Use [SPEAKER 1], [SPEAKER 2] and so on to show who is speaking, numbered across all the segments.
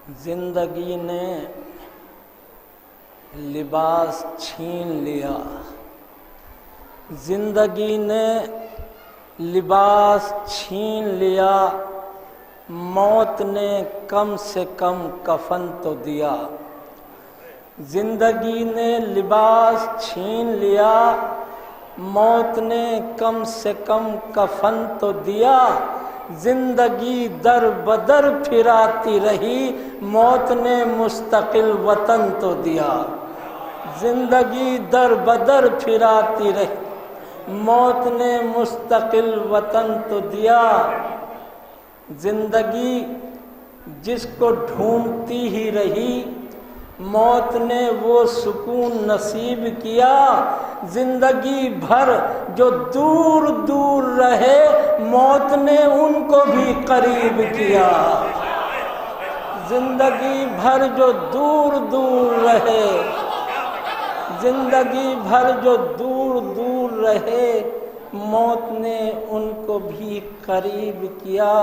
[SPEAKER 1] زندگی نے لباس چھین لیا، زندگی نے لباس چھین لیا، موت نے کم سے کم کفن تو دیا۔ زندگی نے لباس چھین لیا، موت نے کم سے کم کفن تو دیا۔ زندگی در بدر پھراتی رہی، موت نے مستقل وطن تو دیا۔ زندگی در بدر پھراتی رہی، موت نے مستقل وطن تو دیا۔ زندگی جس کو ڈھونڈتی ہی رہی، موت نے وہ سکون نصیب کیا۔ زندگی بھر جو دور دور رہے، موت نے ان کو بھی قریب کیا۔ زندگی بھر جو دور دور رہے، زندگی بھر جو دور دور رہے، موت نے ان کو بھی قریب کیا۔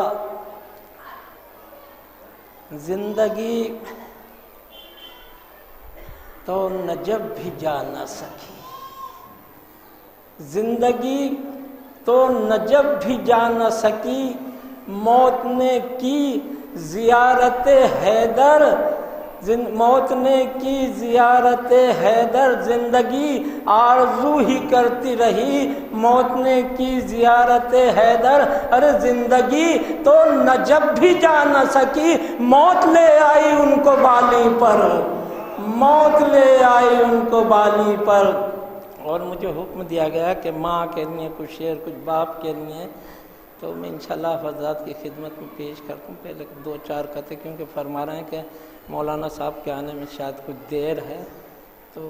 [SPEAKER 1] زندگی تو نجب بھی جا نہ سکی، زندگی تو نجب بھی جا نہ سکی، موت نے کی زیارت حیدر، موت نے کی زیارت حیدر۔ زندگی آرزو ہی کرتی رہی، موت نے کی زیارت حیدر۔ ارے زندگی تو نجب بھی جا نہ سکی، موت لے آئی ان کو بالی پر، موت لے آئی ان کو بالی پر۔ اور مجھے حکم دیا گیا کہ ماں کے لیے کچھ شعر، کچھ باپ کے لیے، تو میں انشاءاللہ حضرات کی خدمت میں پیش کرتا ہوں۔ پہلے دو چار قطعے، کیونکہ فرما رہے ہیں کہ مولانا صاحب کے آنے میں شاید کچھ دیر ہے، تو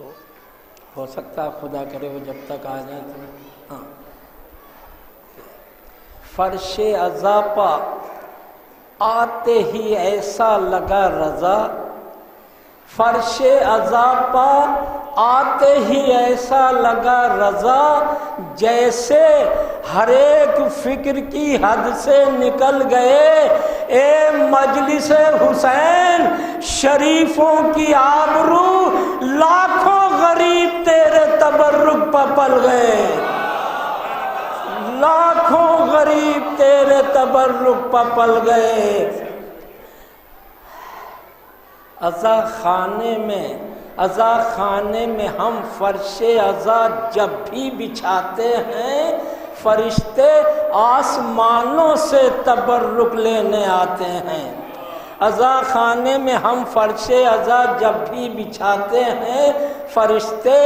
[SPEAKER 1] ہو سکتا ہے خدا کرے وہ جب تک آ جائیں تو۔ ہاں، فرش عزا پا آتے ہی ایسا لگا رضا، فرش عزا پا آتے ہی ایسا لگا رضا، جیسے ہر ایک فکر کی حد سے نکل گئے۔ اے مجلس حسین شریفوں کی آبرو، لاکھوں غریب تیرے تبرک پہ پل گئے، لاکھوں غریب تیرے تبرک پہ پل گئے۔ عزا خانے میں ہم فرش عزا جب بھی بچھاتے ہیں، فرشتے آسمانوں سے تبرک لینے آتے ہیں۔ عزا خانے میں ہم فرش عزا جب بھی بچھاتے ہیں، فرشتے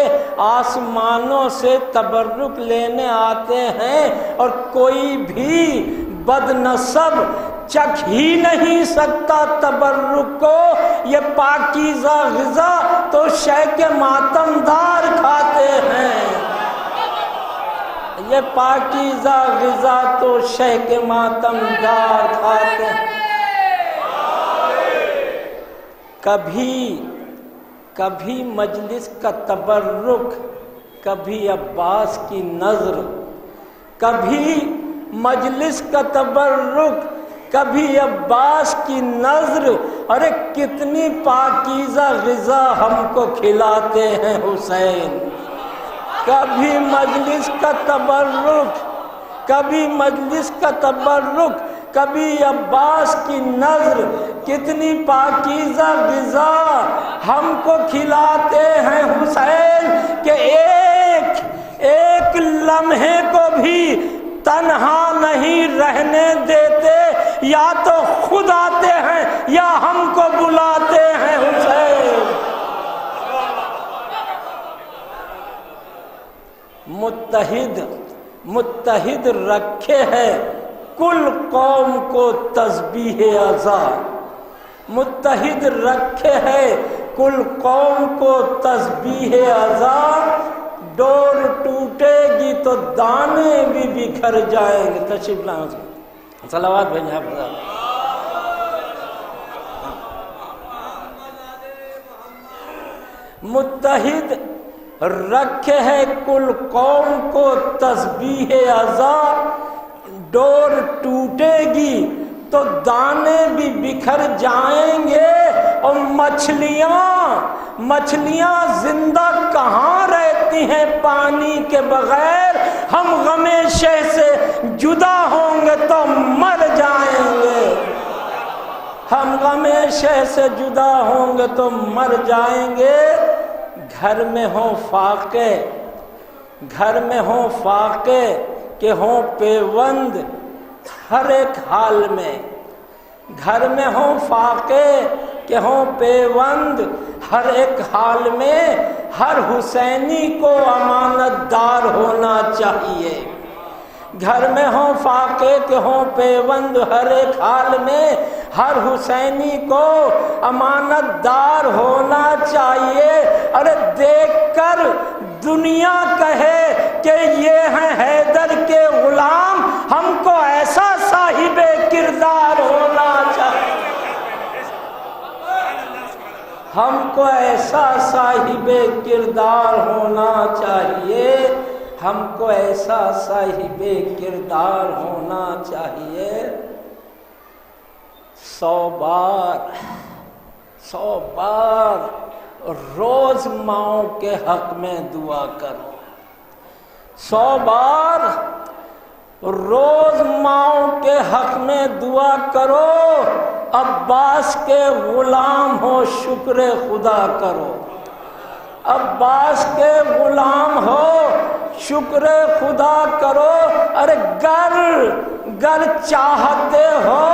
[SPEAKER 1] آسمانوں سے تبرک لینے آتے ہیں، اور کوئی بھی بد نصب چکھ ہی نہیں سکتا تبرک کو۔ یہ پاکیزہ غذا تو شیخ ماتم دار کھاتے ہیں، یہ پاکیزہ غذا تو شیخ ماتم دار کھاتے ہیں۔ کبھی مجلس کا تبرک، کبھی عباس کی نظر، کبھی مجلس کا تبرک، کبھی عباس کی نظر۔ ارے کتنی پاکیزہ غذا ہم کو کھلاتے ہیں حسین۔ کبھی مجلس کا تبرک، کبھی مجلس کا تبرک، کبھی عباس کی نظر، کتنی پاکیزہ غذا ہم کو کھلاتے ہیں حسین، کہ ایک لمحے کو بھی تنہا نہیں رہنے دیتے، یا تو خود آتے ہیں یا ہم کو بلاتے ہیں حسین۔ متحد رکھے ہے کل قوم کو تسبیح عزا، متحد رکھے ہے کل قوم کو تسبیح عزا، ڈور ٹوٹے گی تو دانے بھی بکھر جائیں گے۔ تشریف لائیں، صلوات بھیجیں آپ کو۔ متحد رکھے ہے کل قوم کو تسبیح عزا، ڈور ٹوٹے گی تو دانے بھی بکھر جائیں گے، اور مچھلیاں زندہ کہاں رہتی ہیں پانی کے بغیر؟ ہم غم شہ سے جدا ہوں گے تو مر جائیں گے، ہم غم شہ سے جدا ہوں گے تو مر جائیں گے۔ گھر میں ہوں فاقے کہ ہوں پیوند ہر ایک حال میں، گھر میں ہوں فاقے کہ ہوں پیوند ہر ایک حال میں، ہر حسینی کو امانت دار ہونا چاہیے۔ گھر میں ہوں فاقے کہ ہوں پیوند ہر ایک حال میں، ہر حسینی کو امانت دار ہونا چاہیے۔ ارے دیکھ کر دنیا کہے کہ یہ ہیں حیدر کے غلام، ہم کو ایسا صاحب کردار ہونا چاہیے، ہم کو ایسا صاحب کردار ہونا چاہیے، ہم کو ایسا صاحب کردار ہونا چاہیے۔ 100 بار روز ماؤں کے حق میں دعا کرو، 100 بار روز ماؤں کے حق میں دعا کرو، عباس کے غلام ہو شکر خدا کرو، عباس کے غلام ہو شکر خدا کرو۔ ارے گر چاہتے ہو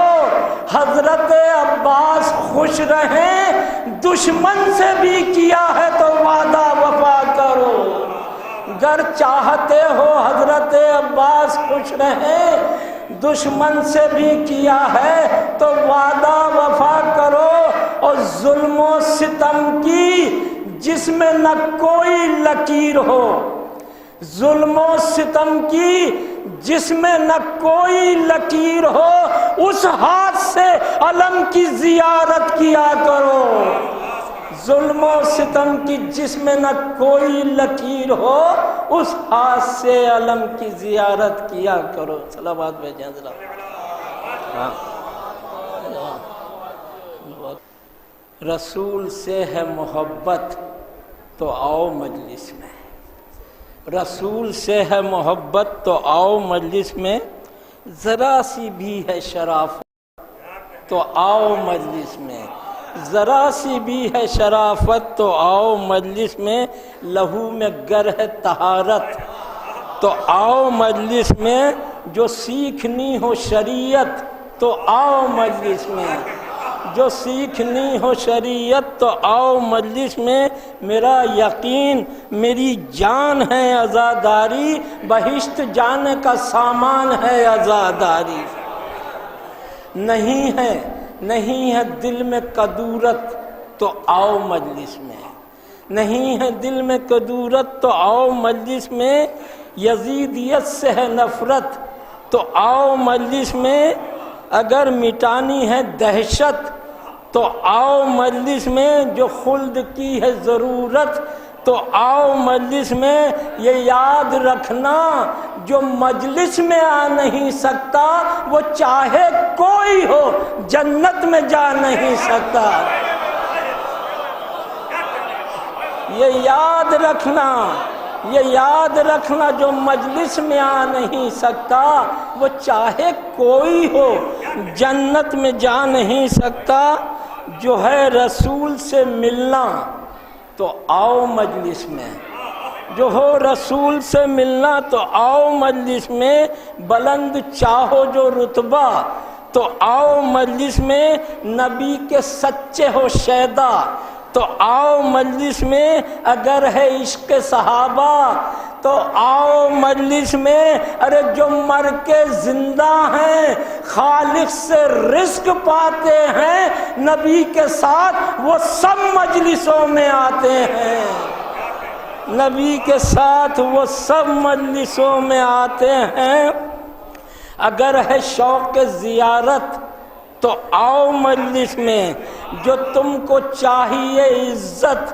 [SPEAKER 1] حضرت عباس خوش رہیں، دشمن سے بھی کیا ہے تو وعدہ وفا کرو، گر چاہتے ہو حضرت عباس خوش رہیں، دشمن سے بھی کیا ہے تو وعدہ وفا کرو۔ اور ظلم و ستم کی جس میں نہ کوئی لکیر ہو، ظلم و ستم کی جس میں نہ کوئی لکیر ہو، اس ہاتھ سے علم کی زیارت کیا کرو، ظلم و ستم کی جس میں نہ کوئی لکیر ہو، اس ہاتھ سے علم کی زیارت کیا کرو۔ صلوات بھیجیں ذرا۔ رسول سے ہے محبت تو آؤ مجلس میں، رسول سے ہے محبت تو آؤ مجلس میں، ذرا سی بھی ہے شرافت تو آؤ مجلس میں، ذرا سی بھی ہے شرافت تو آؤ مجلس میں، لہو میں گر ہے طہارت تو آؤ مجلس میں، جو سیکھنی ہو شریعت تو آؤ مجلس میں، جو سیکھنی ہو شریعت تو آؤ مجلس میں، میرا یقین میری جان ہے عزاداری، بہشت جانے کا سامان ہے عزاداری، نہیں ہے دل میں کدورت تو آؤ مجلس میں، نہیں ہے دل میں کدورت تو آؤ مجلس میں، یزیدیت سے ہے نفرت تو آؤ مجلس میں، اگر مٹانی ہے دہشت تو آؤ مجلس میں، جو خلد کی ہے ضرورت تو آؤ مجلس میں، یہ یاد رکھنا جو مجلس میں آ نہیں سکتا وہ چاہے کوئی ہو جنت میں جا نہیں سکتا، یہ یاد رکھنا جو مجلس میں آ نہیں سکتا وہ چاہے کوئی ہو جنت میں جا نہیں سکتا، جو ہے رسول سے ملنا تو آؤ مجلس میں، جو ہو رسول سے ملنا تو آؤ مجلس میں، بلند چاہو جو رتبہ تو آؤ مجلس میں، نبی کے سچے ہو شیدا تو آؤ مجلس میں، اگر ہے عشق صحابہ تو آؤ مجلس میں، ارے جو مر کے زندہ ہیں خالق سے رزق پاتے ہیں نبی کے ساتھ وہ سب مجلسوں میں آتے ہیں، نبی کے ساتھ وہ سب مجلسوں میں آتے ہیں، اگر ہے شوق زیارت تو آؤ مجلس میں، جو تم کو چاہیے عزت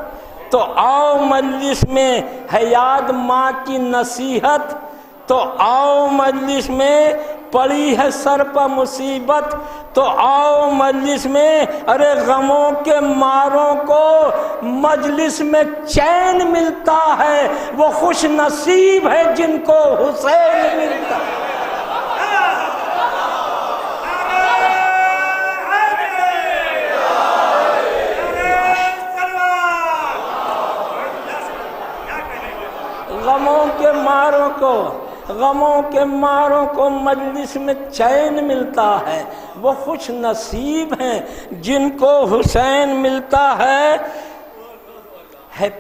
[SPEAKER 1] تو آؤ مجلس میں، ہے یاد ماں کی نصیحت تو آؤ مجلس میں، پڑی ہے سر پر مصیبت تو آؤ مجلس میں، ارے غموں کے ماروں کو مجلس میں چین ملتا ہے، وہ خوش نصیب ہے جن کو حسین ملتا ہے۔ غموں کے ماروں کو مجلس میں چین ملتا ہے، وہ خوش نصیب ہیں جن کو حسین ملتا ہے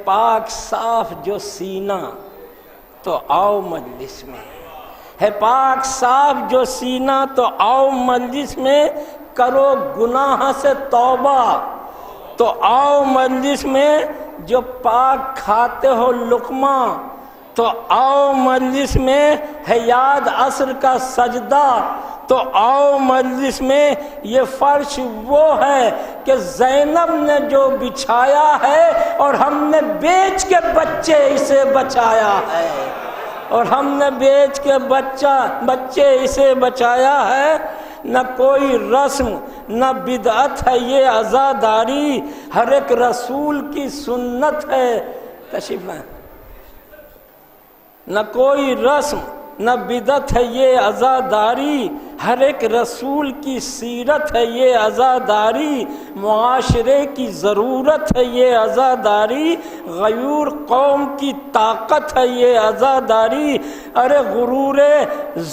[SPEAKER 1] پاک صاف جو سینہ تو آؤ مجلس میں، ہے پاک صاف جو سینہ تو آؤ مجلس میں، کرو گناہ سے توبہ تو آؤ مجلس میں، جو پاک کھاتے ہو لقمہ تو آؤ مجلس میں، ہے یاد عصر کا سجدہ تو آؤ مجلس میں، یہ فرش وہ ہے کہ زینب نے جو بچھایا ہے اور ہم نے بیچ کے بچے اسے بچایا ہے، اور ہم نے بیچ کے بچے اسے بچایا ہے۔ نہ کوئی رسم نہ بدعت ہے یہ عزاداری، ہر ایک رسول کی سنت ہے۔ تشریف لائیں۔ نہ کوئی رسم نہ بدعت ہے یہ عزاداری، ہر ایک رسول کی سیرت ہے یہ عزاداری، معاشرے کی ضرورت ہے یہ عزاداری، غیور قوم کی طاقت ہے یہ عزاداری۔ ارے غرور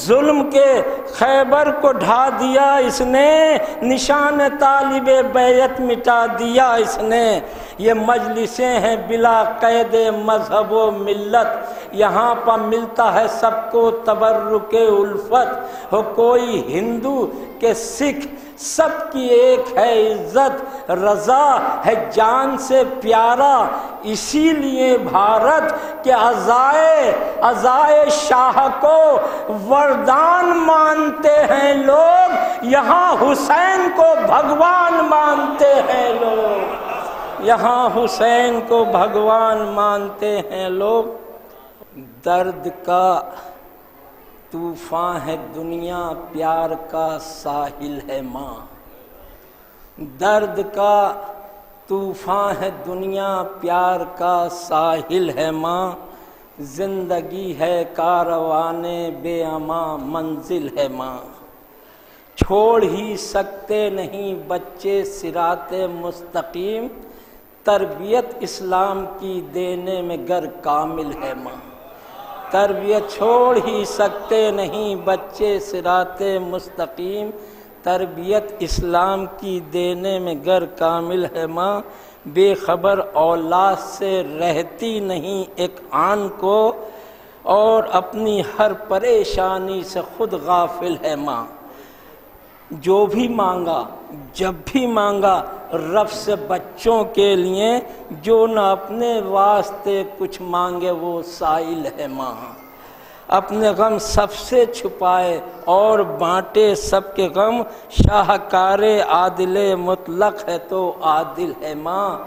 [SPEAKER 1] ظلم کے خیبر کو ڈھا دیا اس نے، نشان طالب بیعت مٹا دیا اس نے۔ یہ مجلسیں ہیں بلا قید مذہب و ملت، یہاں پر ملتا ہے سب کو تبرک الفت، ہو کوئی ہندو کہ سکھ سب کی ایک ہے عزت، رضا ہے جان سے پیارا اسی لیے بھارت کہ عزائے شاہ کو وردان مانتے ہیں لوگ، یہاں حسین کو بھگوان مانتے ہیں لوگ، یہاں حسین کو بھگوان مانتے ہیں لوگ۔ درد کا طوفان ہے دنیا پیار کا ساحل ہے ماں، درد کا طوفان ہے دنیا پیار کا ساحل ہے ماں، زندگی ہے کاروان بے امان منزل ہے ماں، چھوڑ ہی سکتے نہیں بچے صراط مستقیم، تربیت اسلام کی دینے میں گر کامل ہے ماں، تربیت چھوڑ ہی سکتے نہیں بچے صراط مستقیم، تربیت اسلام کی دینے میں گر کامل ہے ماں، بے خبر اولاد سے رہتی نہیں ایک آن کو، اور اپنی ہر پریشانی سے خود غافل ہے ماں، جو بھی مانگا جب بھی مانگا رب سے بچوں کے لیے، جو نہ اپنے واسطے کچھ مانگے وہ سائل ہے ماں، اپنے غم سب سے چھپائے اور بانٹے سب کے غم، شاہکار عادل مطلق ہے تو عادل ہے ماں،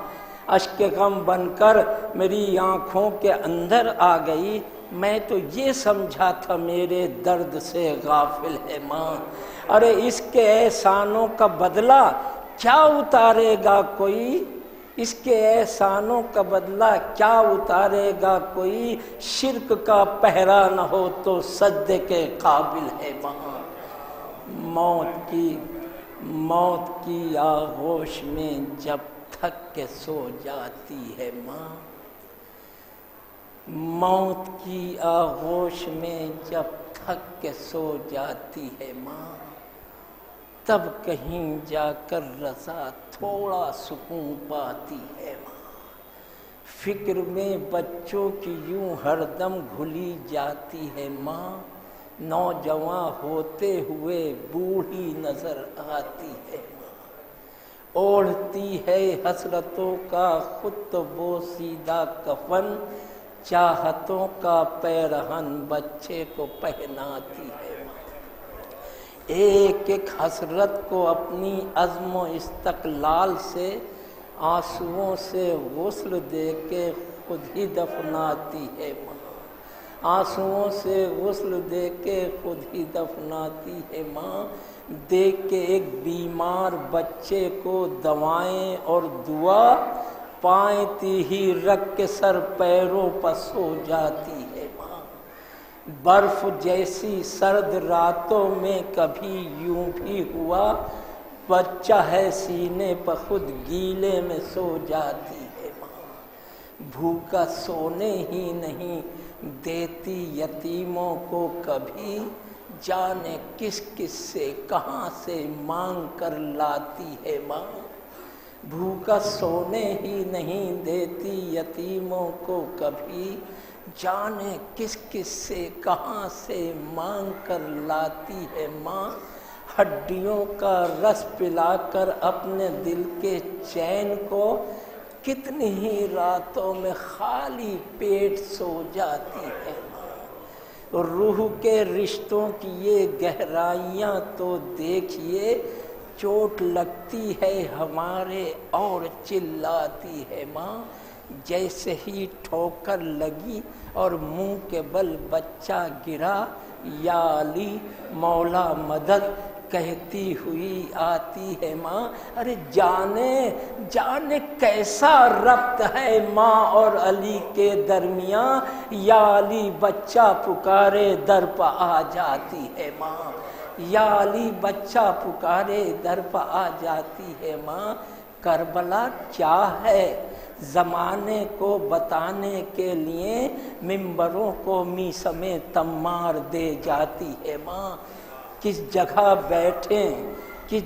[SPEAKER 1] اشک غم بن کر میری آنکھوں کے اندر آ گئی، میں تو یہ سمجھا تھا میرے درد سے غافل ہے ماں، ارے اس کے احسانوں کا بدلہ کیا اتارے گا کوئی، اس کے احسانوں کا بدلہ کیا اتارے گا کوئی، شرک کا پہرا نہ ہو تو سجدے کے قابل ہے ماں، موت کی آغوش میں جب تھک کے سو جاتی ہے ماں، موت کی آغوش میں جب تھک کے سو جاتی ہے ماں، تب کہیں جا کر رضا تھوڑا سکون پاتی ہے ماں، فکر میں بچوں کی یوں ہر دم گھلی جاتی ہے ماں، نوجوان ہوتے ہوئے بوڑھی نظر آتی ہے ماں، اوڑھتی ہے حسرتوں کا خود تو بوسیدہ کفن، چاہتوں کا پیرہن بچے کو پہناتی ہے ماں، ایک ایک حسرت کو اپنی عزم و استقلال سے آنسوؤں سے غسل دے کے خود ہی دفناتی ہے ماں، آنسوؤں سے غسل دے کے خود ہی دفناتی ہے ماں، دیکھ کے ایک بیمار بچے کو دوائیں اور دعا، پائیں ہی رکھ کے سر پیروں پر سو جاتی ہے ماں۔ برف جیسی سرد راتوں میں کبھی یوں بھی ہوا، بچہ ہے سینے پر خود گیلے میں سو جاتی ہے ماں۔ بھوکا سونے ہی نہیں دیتی یتیموں کو کبھی، جانے کس کس سے کہاں سے مانگ کر لاتی ہے ماں۔ بھوکا سونے ہی نہیں دیتی یتیموں کو کبھی، جانے کس کس سے کہاں سے مانگ کر لاتی ہے ماں۔ ہڈیوں کا رس پلا کر اپنے دل کے چین کو، کتنی ہی راتوں میں خالی پیٹ سو جاتی ہے ماں۔ روح کے رشتوں کی یہ گہرائیاں تو دیکھیے، چوٹ لگتی ہے ہمارے اور چلاتی ہے ماں۔ جیسے ہی ٹھوکر لگی اور منہ کے بل بچہ گرا، یا علی مولا مدد کہتی ہوئی آتی ہے ماں۔ ارے جانے کیسا ربط ہے ماں اور علی کے درمیان، یا علی بچہ پکارے در پہ آ جاتی ہے ماں، یا علی بچہ پکارے در پہ آ جاتی ہے ماں۔ کربلا کیا ہے زمانے کو بتانے کے لیے، ممبروں کو میثم تمار دے جاتی ہے ماں۔ کس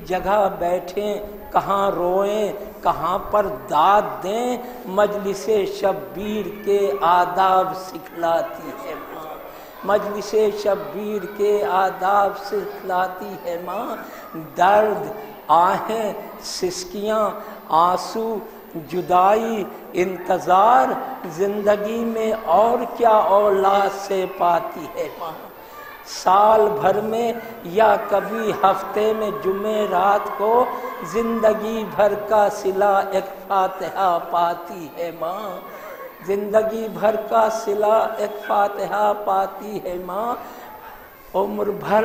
[SPEAKER 1] جگہ بیٹھیں کہاں روئیں کہاں پر داد دیں، مجلس شبیر کے آداب سکھلاتی ہے ماں، مجلس شبیر کے آداب سکھلاتی ہے ماں۔ درد، آہیں، سسکیاں، آنسو، جدائی، انتظار، زندگی میں اور کیا اولاد سے پاتی ہے ماں۔ سال بھر میں یا کبھی ہفتے میں جمعرات کو، زندگی بھر کا صلہ ایک فاتحہ پاتی ہے ماں، زندگی بھر کا صلہ ایک فاتحہ پاتی ہے ماں۔ عمر بھر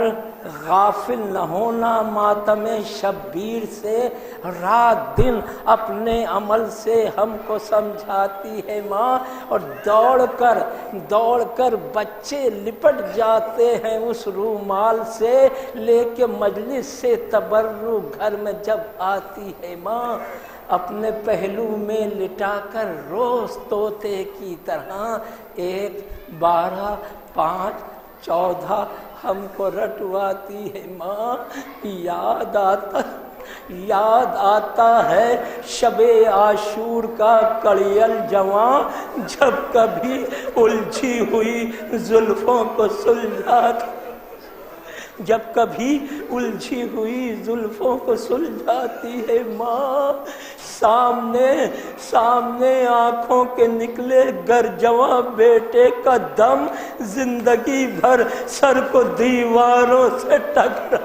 [SPEAKER 1] غافل نہ ہونا ماتم شبیر سے، رات دن اپنے عمل سے ہم کو سمجھاتی ہے ماں۔ اور دوڑ کر بچے لپٹ جاتے ہیں اس رومال سے، لے کے مجلس سے تبرک گھر میں جب آتی ہے ماں، اپنے پہلو میں لٹا کر روز طوطے کی طرح 1، 12، 5، 14 ہم کو رٹواتی ہے ماں۔ یاد آتا ہے شب عاشور کا کڑیل جواں، جب کبھی الجھی ہوئی زلفوں کو سلجھاتی، جب کبھی الجھی ہوئی زلفوں کو سلجھاتی ہے ماں۔ سامنے آنکھوں کے نکلے گر جواں بیٹے کا دم، زندگی بھر سر کو دیواروں سے ٹکرا،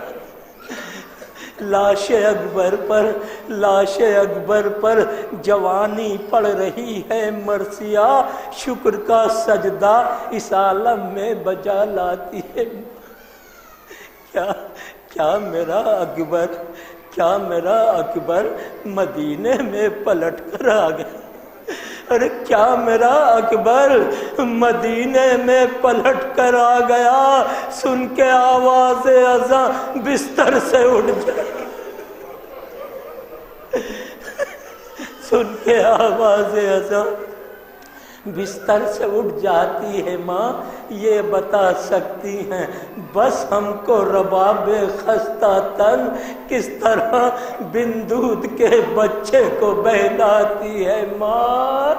[SPEAKER 1] لاش اکبر پر جوانی پڑ رہی ہے مرثیہ، شکر کا سجدہ اس عالم میں بجا لاتی ہے۔ کیا میرا اکبر مدینے میں پلٹ کر آ گیا؟ ارے کیا میرا اکبر مدینے میں پلٹ کر آ گیا؟ سن کے آواز اذاں بستر سے اٹھ جائے، سن کے آواز اذاں بستر سے اٹھ جاتی ہے ماں۔ یہ بتا سکتی ہیں بس ہم کو رباب خستہ تن، کس طرح بن دودھ کے بچے کو بہلاتی ہے ماں۔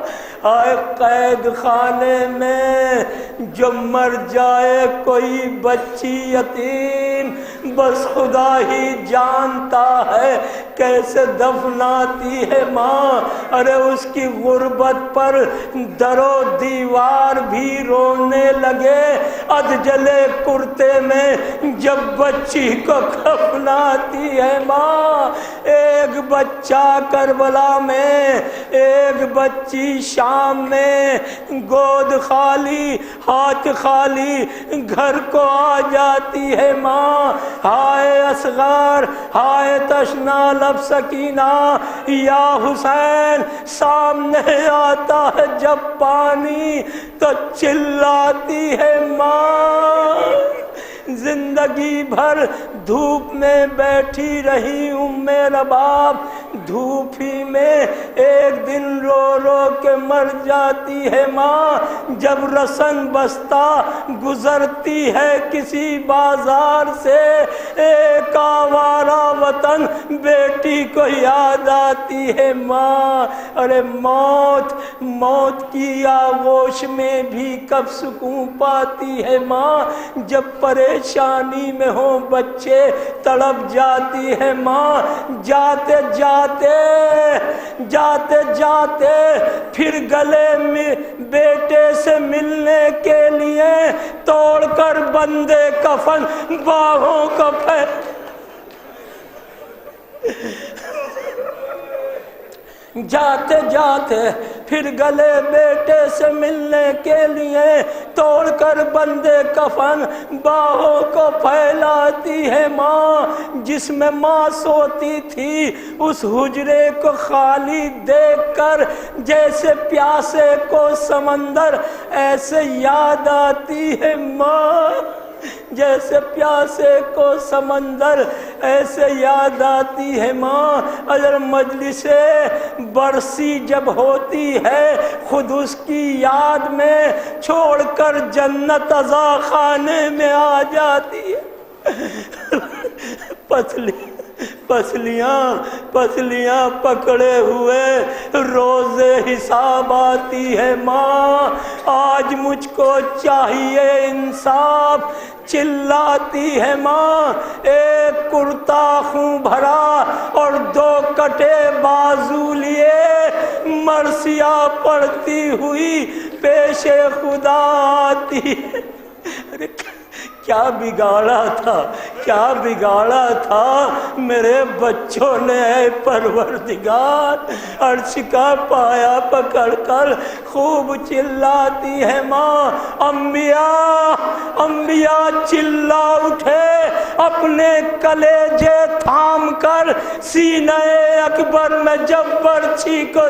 [SPEAKER 1] آئے قید خانے میں جو مر جائے کوئی بچی یتیم، بس خدا ہی جانتا ہے کیسے دفناتی ہے ماں۔ ارے اس کی غربت پر در و دیوار بھی رونے لگے، ادجلے کرتے میں جب بچی کو کفناتی ہے ماں۔ ایک بچہ کربلا میں، ایک بچی شام میں، گود خالی ہاتھ خالی گھر کو آ جاتی ہے ماں۔ ہائے اصغر، ہائے تشنا لب سکینہ، یا حسین سامنے آتا ہے جب پانی تو چلاتی ہے ماں۔ زندگی بھر دھوپ میں بیٹھی رہی ام رباب، دھوپ ہی میں ایک دن رو رو کے مر جاتی ہے ماں۔ جب رسن بستہ گزرتی ہے کسی بازار سے، ایک آوارہ وطن بیٹی کو یاد آتی ہے ماں۔ ارے موت کی آغوش میں بھی کب سکون پاتی ہے ماں، جب پریشانی میں ہو بچے تڑپ جاتی ہے ماں۔ جاتے جاتے پھر گلے میں بیٹے سے ملنے کے لیے توڑ کر بندے کفن باہوں کو جاتے پھر گلے بیٹے سے ملنے کے لیے توڑ کر بندے کفن باہوں کو پھیلاتی ہے ماں۔ جس میں ماں سوتی تھی اس حجرے کو خالی دیکھ کر جیسے پیاسے کو سمندر ایسے یاد آتی ہے ماں، جیسے پیاسے کو سمندر ایسے یاد آتی ہے ماں۔ اگر مجلس برسی جب ہوتی ہے خود اس کی یاد میں چھوڑ کر جنت عزا خانے میں آ جاتی ہے۔ پسلیاں پکڑے ہوئے روز حساب آتی ہے ماں۔ آج مجھ کو چاہیے انصاف چلاتی ہے ماں۔ ایک کرتا خون بھرا اور 2 کٹے بازو لیے مرثیہ پڑتی ہوئی پیش خدا آتی ہے۔ ارے کیا بگاڑا تھا میرے بچوں نے اے پروردگار۔ عرش کا پایا پکڑ کر خوب چلاتی ہے ماں۔ انبیاء چلا اٹھے اپنے کلیجے تھام کر، سینہ اکبر میں جب برچھی کو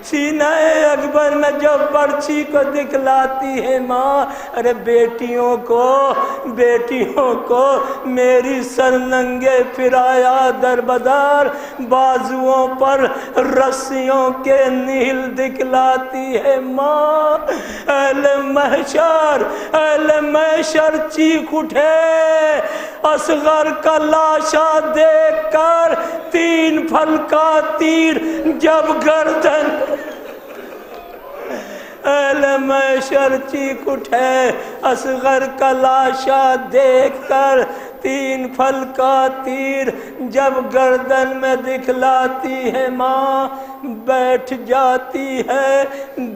[SPEAKER 1] سینہ اکبر میں جب برچھی کو دکھلاتی ہے ماں۔ ارے بیٹیوں کو میری سرننگے پھرایا در بدر، بازوؤں پر رسیوں کے نیل دکھلاتی ہے ماں۔ اہل محشر چیخ اٹھے اصغر کا لاشا دیکھ کر، 3 پھل کا تیر جب گردن اہل محشر چیخ اٹھے اصغر کا لاشا دیکھ کر، 3 پھل کا تیر جب گردن میں دکھلاتی ہے ماں۔ بیٹھ جاتی ہے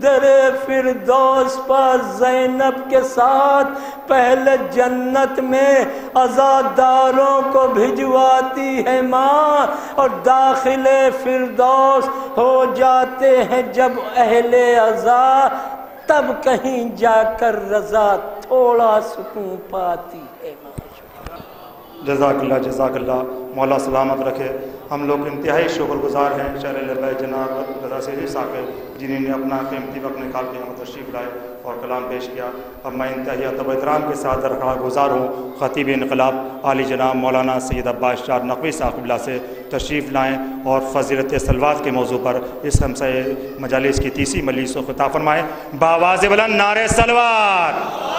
[SPEAKER 1] در فردوس پر زینب کے ساتھ، پہلے جنت میں عزاداروں کو بھجواتی ہے ماں، اور داخل فردوس ہو جاتے ہیں جب اہل عزا، تب کہیں جا کر رضا تھوڑا سکون پاتی ہے ماں۔
[SPEAKER 2] جزاک اللہ، مولا سلامت رکھے۔ ہم لوگ انتہائی شکر گزار ہیں شہر لبے جناب رضا سیدھی صاحب جنہوں نے اپنا قیمتی وقت نکال کے ہم تشریف لائے اور کلام پیش کیا۔ اب میں انتہائی ادب و احترام کے ساتھ درخواست گزار ہوں خطیب انقلاب عالی جناب مولانا سید عباس شاہ نقوی صاحب قبلہ سے تشریف لائیں اور فضیلت صلوات کے موضوع پر اس ہم سے مجالس کی تیسری مجلس کو خطاب فرمائیں۔ بآواز بلند نعرہ صلوات۔